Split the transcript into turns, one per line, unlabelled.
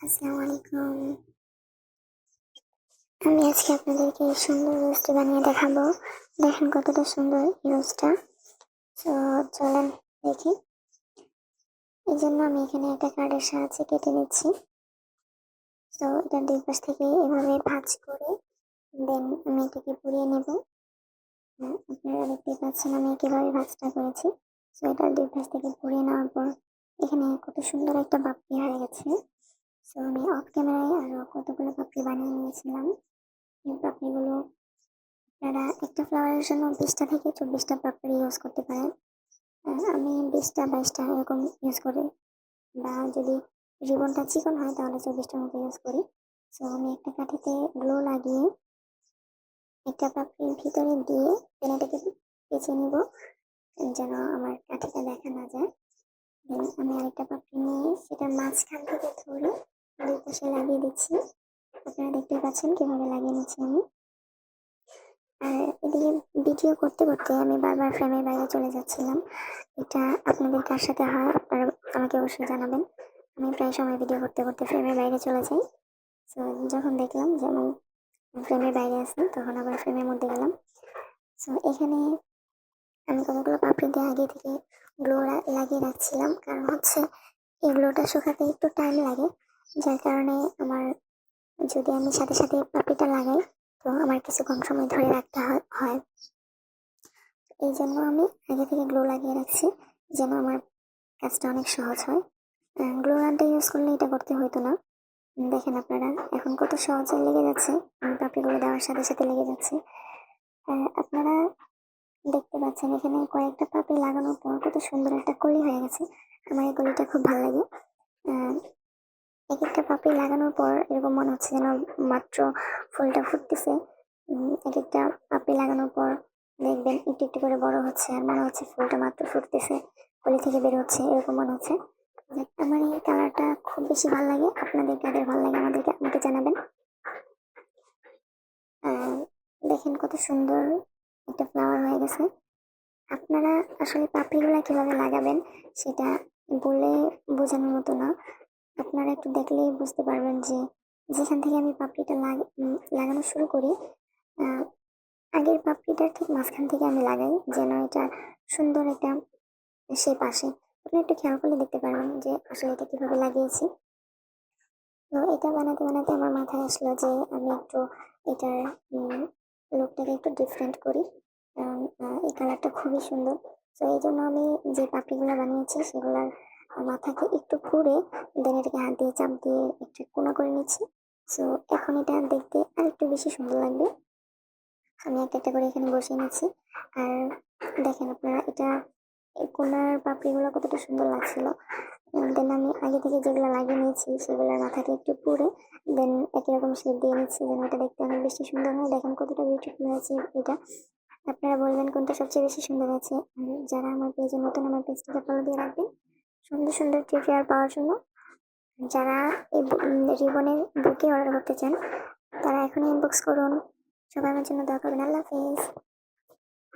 আসসালামু আলাইকুম। আমি আজকে আপনাদেরকে এই সুন্দর রোজটা বানিয়ে দেখাবো। দেখেন কতটা সুন্দর এই রোজটা। তো চলেন দেখি। এজন্য আমি এখানে একটা কার্ডের সাহায্যে কেটে নিচ্ছি। তো এটার ২ পাশ থেকে এভাবে ভাঁজ করে দেন আমি এটাকে পুড়িয়ে নেব। আপনারা দেখতেই পাচ্ছেন আমি কিভাবে ভাঁজটা করেছি। তো এটার ২ পাশ থেকে পুড়িয়ে নেওয়ার পর এখানে কত সুন্দর একটা পাপড়ি হয়ে গেছে। তো আমি অফ ক্যামেরায় আরো কতগুলো পাপড়ি বানিয়ে নিয়েছিলাম। এই পাপড়িগুলো আপনারা একটা ফ্লাওয়ারের জন্য ২০টা থেকে ২৪টা পাপড়ি ইউজ করতে পারেন। আমি ২০টা ২২টা এরকম ইউজ করি, বা যদি রিবনটা চিকন হয় তাহলে ২৪টার মতো ইউজ করি। সো আমি একটা কাঠিতে গ্লো লাগিয়ে একটা পাপড়ির ভিতরে দিয়ে দেন এটাকে পেঁচে নিব, যেন আমার কাঠিটা দেখা না যায়। দেন আমি আরেকটা পাপড়ি নিয়ে সেটার মাঝখান থেকে ধরে ২ পাশে লাগিয়ে দিচ্ছি। আপনারা দেখতে পাচ্ছেন কিভাবে লাগিয়ে নিচ্ছি আমি। আর এদিকে ভিডিও করতে করতে আমি বারবার ফ্রেমের বাইরে চলে যাচ্ছিলাম। এটা আপনাদের কার সাথে হয় আপনারা আমাকে অবশ্যই জানাবেন। আমি প্রায় সময় ভিডিও করতে করতে ফ্রেমের বাইরে চলে যাই। তো যখন দেখলাম যে আমি ফ্রেমের বাইরে আছি তখন আবার ফ্রেমের মধ্যে গেলাম। তো এখানে আমি কতগুলো পাপড়ি দিয়ে আগে থেকে গ্লো লাগিয়ে রাখছিলাম, কারণ হচ্ছে এই গ্লোটা শুকাতে একটু টাইম লাগে, যার কারণে আমার যদি আমি সাথে সাথে পাপড়িটা লাগাই তো আমার কিছুক্ষণ সময় ধরে রাখতে হয়। এই জন্য আমি আগে থেকে গ্লো লাগিয়ে রাখছি, যেন আমার কাজটা অনেক সহজ হয়। গ্লো গানটা ইউজ করলে এটা করতে হতো না। দেখেন আপনারা এখন কত সহজে লেগে যাচ্ছে, পাপড়িগুলো দেওয়ার সাথে সাথে লেগে যাচ্ছে। আপনারা দেখতে পাচ্ছেন এখানে কয়েকটা পাপড়ি লাগানোর পর কত সুন্দর একটা কলি হয়ে গেছে। আমার এই কলিটা খুব ভালো লাগে। আহ, এক একটা পাপড়ি লাগানোর পর এরকম মনে হচ্ছে যেন মাত্র ফুলটা ফুটতেছে। এক একটা পাপড়ি লাগানোর পর দেখবেন একটু একটু করে বড় হচ্ছে আর মনে হচ্ছে ফুলটা মাত্র ফুটতেছে, কলি থেকে বের হচ্ছে এরকম মনে হচ্ছে। আমার এই কালারটা খুব বেশি ভালো লাগে। আপনাদের কাদের ভালো লাগে আমাকে জানাবেন। আহ, দেখেন কত সুন্দর একটা ফ্লাওয়ার হয়ে গেছে। আপনারা আসলে পাপড়িগুলা কিভাবে লাগাবেন সেটা বলে বোঝানোর মতো না। আপনারা একটু দেখলেই বুঝতে পারবেন যে যেখান থেকে আমি পাপড়িটা লাগানো শুরু করি, আহ, আগের পাপড়িটার ঠিক মাঝখান থেকে আমি লাগাই, যেন এটা সুন্দর একটা শেপ আসে। আপনি একটু খেয়াল করলে দেখতে পারবেন যে আসলে এটা কিভাবে লাগিয়েছি। তো এটা বানাতে বানাতে আমার মাথায় আসলো যে আমি একটু এটার লুকটাকে একটু ডিফারেন্ট করি, কারণ এই কালারটা খুবই সুন্দর। তো এই জন্য আমি যে পাপড়িগুলো বানিয়েছি সেগুলোর মাথাকে একটু ঘুরে দেন এটাকে হাত দিয়ে চাপ দিয়ে একটা কোনা করে নিচ্ছি। তো এখন এটা দেখতে আর একটু বেশি সুন্দর লাগবে। আমি একটা একটা করে এখানে বসিয়ে নিচ্ছি। আর দেখেন আপনারা এটা এই কোনার পাপড়িগুলো কতটা সুন্দর লাগছিল। দেন আমি আগে থেকে যেগুলো লাগিয়ে নিয়েছি সেগুলোর মাথাটা একটু পুড়ে দেন একই রকম শেপ দিয়ে নিচ্ছি, যেন এটা দেখতে অনেক বেশি সুন্দর হয়। দেখেন কতটা বিউটিফুল হয়েছে এটা। আপনারা বলবেন কোনটা সবচেয়ে বেশি সুন্দর হয়েছে। আর যারা আমার পেজে নতুন আমার পেজটাকে ফলো দিয়ে রাখবেন সুন্দর সুন্দর টিউটোরিয়াল পাওয়ার জন্য। যারা এই রিবনের বুকে অর্ডার করতে চান তারা এখনই ইনবক্স করুন। সবাই আমার জন্য দোয়া করবেন। আল্লাহ হাফেজ।